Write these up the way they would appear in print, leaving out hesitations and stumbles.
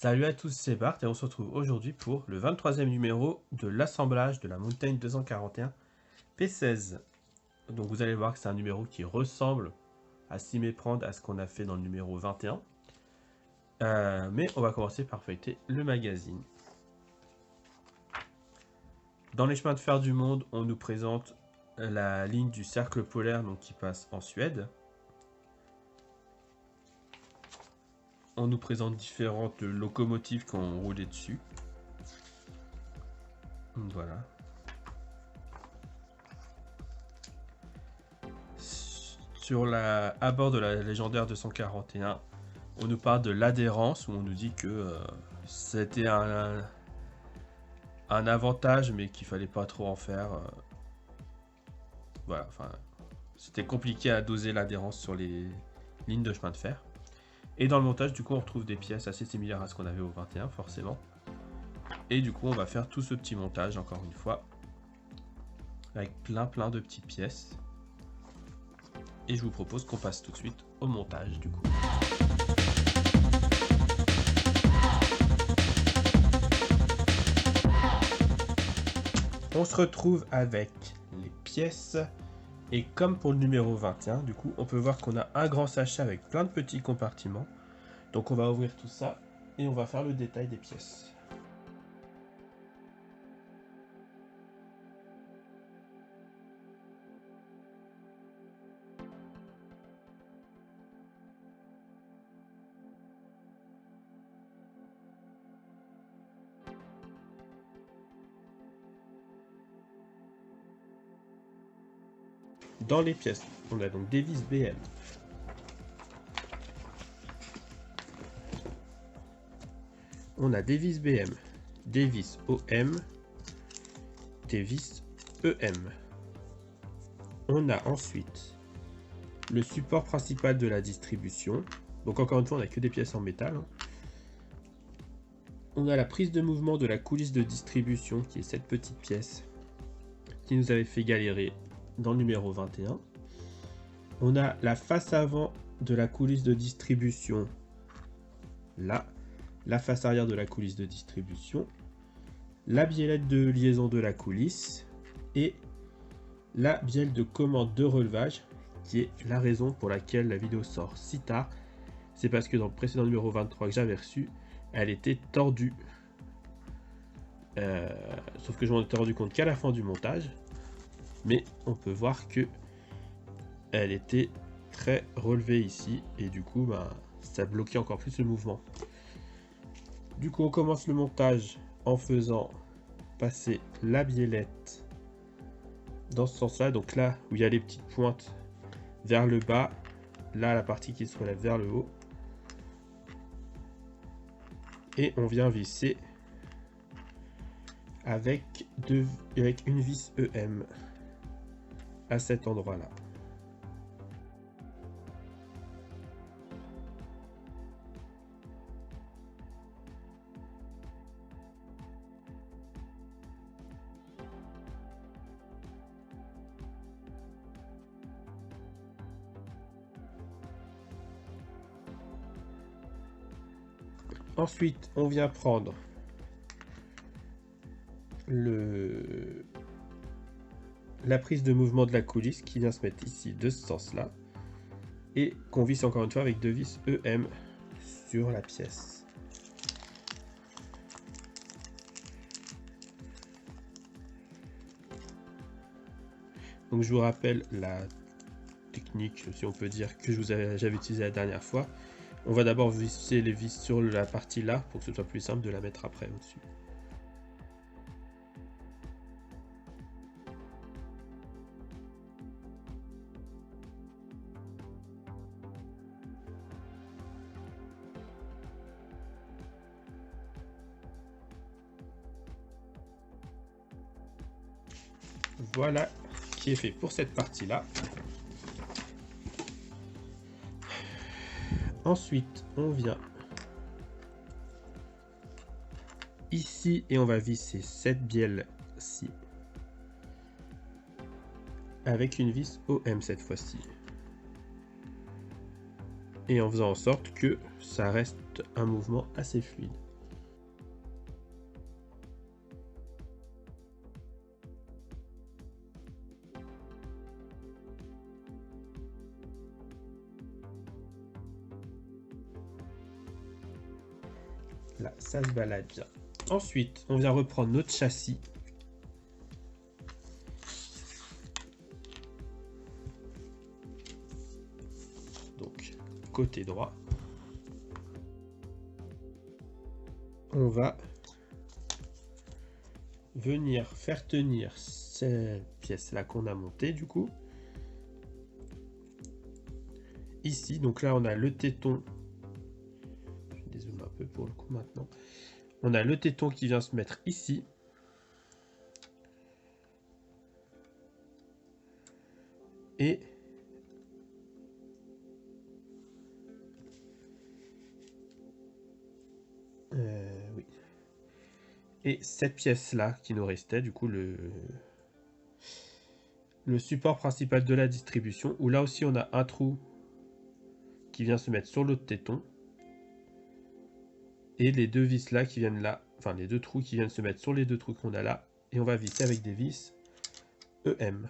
Salut à tous, c'est Bart et on se retrouve aujourd'hui pour le 23e numéro de l'assemblage de la Mountain 241 P16. Donc vous allez voir que c'est un numéro qui ressemble à s'y méprendre à ce qu'on a fait dans le numéro 21. Mais on va commencer par feuilleter le magazine. Dans les chemins de fer du monde, on nous présente la ligne du cercle polaire donc, qui passe en Suède. On nous présente différentes locomotives qui ont roulé dessus. Voilà. À bord de la légendaire 241, on nous parle de l'adhérence, où on nous dit que c'était un avantage, mais qu'il fallait pas trop en faire. Voilà, enfin, c'était compliqué à doser l'adhérence sur les lignes de chemin de fer. Et dans le montage, du coup, on retrouve des pièces assez similaires à ce qu'on avait au 21, forcément. Et du coup, on va faire tout ce petit montage, encore une fois, avec plein de petites pièces. Et je vous propose qu'on passe tout de suite au montage, du coup. On se retrouve avec les pièces. Et comme pour le numéro 21, du coup, on peut voir qu'on a un grand sachet avec plein de petits compartiments. Donc on va ouvrir tout ça et on va faire le détail des pièces. Dans les pièces, on a donc des vis BM. On a des vis BM, des vis OM, des vis EM. On a ensuite le support principal de la distribution. Donc encore une fois, on n'a que des pièces en métal. On a la prise de mouvement de la coulisse de distribution, qui est cette petite pièce qui nous avait fait galérer dans le numéro 21. On a la face avant de la coulisse de distribution, là. La face arrière de la coulisse de distribution, la biellette de liaison de la coulisse et la bielle de commande de relevage, qui est la raison pour laquelle la vidéo sort si tard. C'est parce que dans le précédent numéro 23 que j'avais reçu, elle était tordue. Sauf que je m'en étais rendu compte qu'à la fin du montage. Mais on peut voir que elle était très relevée ici. Et du coup, ça bloquait encore plus le mouvement. Du coup, on commence le montage en faisant passer la biellette dans ce sens-là. Donc là, où il y a les petites pointes vers le bas, là, la partie qui se relève vers le haut. Et on vient visser avec une vis EM à cet endroit-là. Ensuite, on vient prendre la prise de mouvement de la coulisse qui vient se mettre ici de ce sens-là et qu'on visse encore une fois avec deux vis EM sur la pièce. Donc je vous rappelle la technique, si on peut dire, que j'avais utilisée la dernière fois. On va d'abord visser les vis sur la partie là pour que ce soit plus simple de la mettre après au-dessus. Voilà qui est fait pour cette partie là. Ensuite, on vient ici et on va visser cette bielle-ci avec une vis OM cette fois-ci. Et en faisant en sorte que ça reste un mouvement assez fluide. Là, ça se balade bien. Ensuite, on vient reprendre notre châssis. Donc, côté droit. On va venir faire tenir cette pièce-là qu'on a montée, du coup. Ici, donc là, on a le téton. Je dézoome un peu pour le coup maintenant. On a le téton qui vient se mettre ici. Et oui. Et cette pièce-là qui nous restait, du coup, le support principal de la distribution, où là aussi on a un trou qui vient se mettre sur l'autre téton. Et les deux vis là qui viennent là, enfin les deux trous qui viennent se mettre sur les deux trous qu'on a là. Et on va visser avec des vis EM.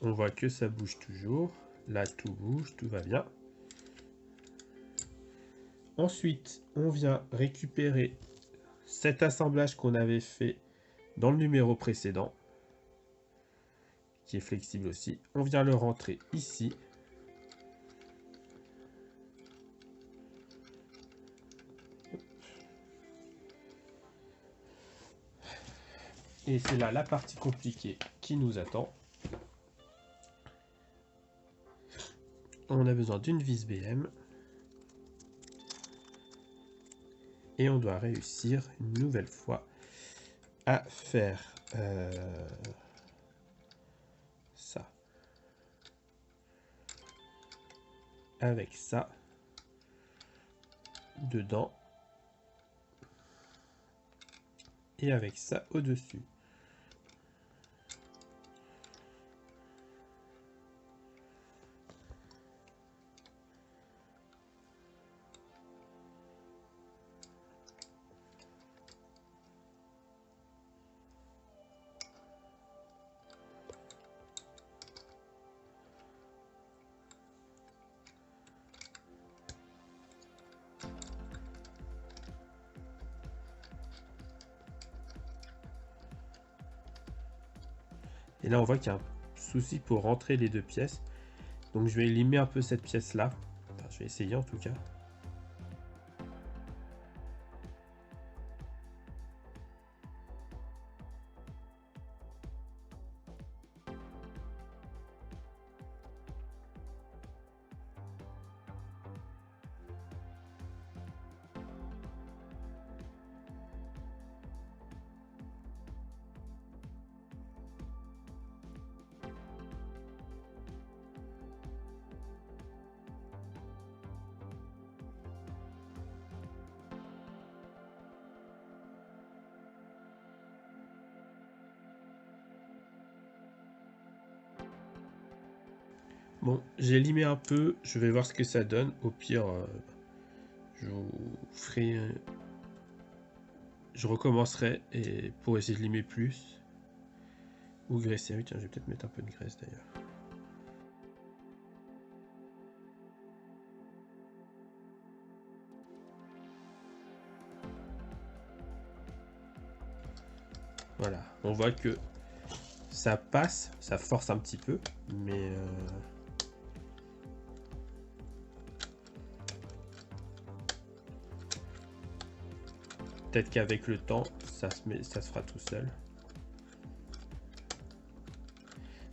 On voit que ça bouge toujours. Là, tout bouge, tout va bien. Ensuite, on vient récupérer cet assemblage qu'on avait fait dans le numéro précédent, qui est flexible aussi. On vient le rentrer ici. Et c'est là la partie compliquée qui nous attend. On a besoin d'une vis BM. Et on doit réussir une nouvelle fois à faire ça. Avec ça dedans. Et avec ça au-dessus. Et là, on voit qu'il y a un souci pour rentrer les deux pièces. Donc, je vais limer un peu cette pièce-là. Enfin, je vais essayer en tout cas. Bon, j'ai limé un peu, je vais voir ce que ça donne. Au pire, je vous ferai... je recommencerai et pour essayer de limer plus. Ou graisser. Oui, tiens, je vais peut-être mettre un peu de graisse d'ailleurs. Voilà, on voit que ça passe, ça force un petit peu, mais... peut-être qu'avec le temps, ça se fera tout seul.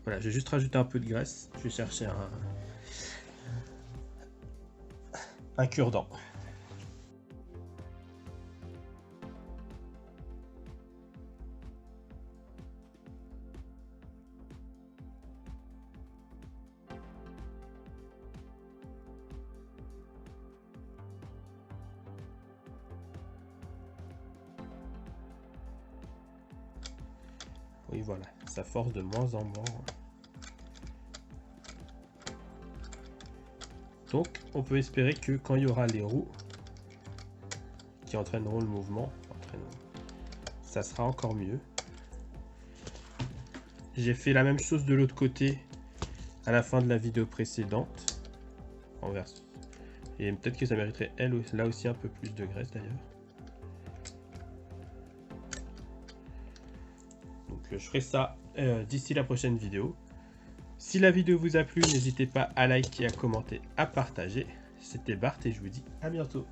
Voilà, j'ai juste rajouté un peu de graisse. Je vais chercher un cure-dent. Oui, voilà, ça force de moins en moins. Donc, on peut espérer que quand il y aura les roues qui entraîneront le mouvement. Ça sera encore mieux. J'ai fait la même chose de l'autre côté à la fin de la vidéo précédente. Renverse. Et peut-être que ça mériterait là aussi un peu plus de graisse d'ailleurs. Donc je ferai ça d'ici la prochaine vidéo. Si la vidéo vous a plu, n'hésitez pas à liker, à commenter, à partager. C'était Bart et je vous dis à bientôt.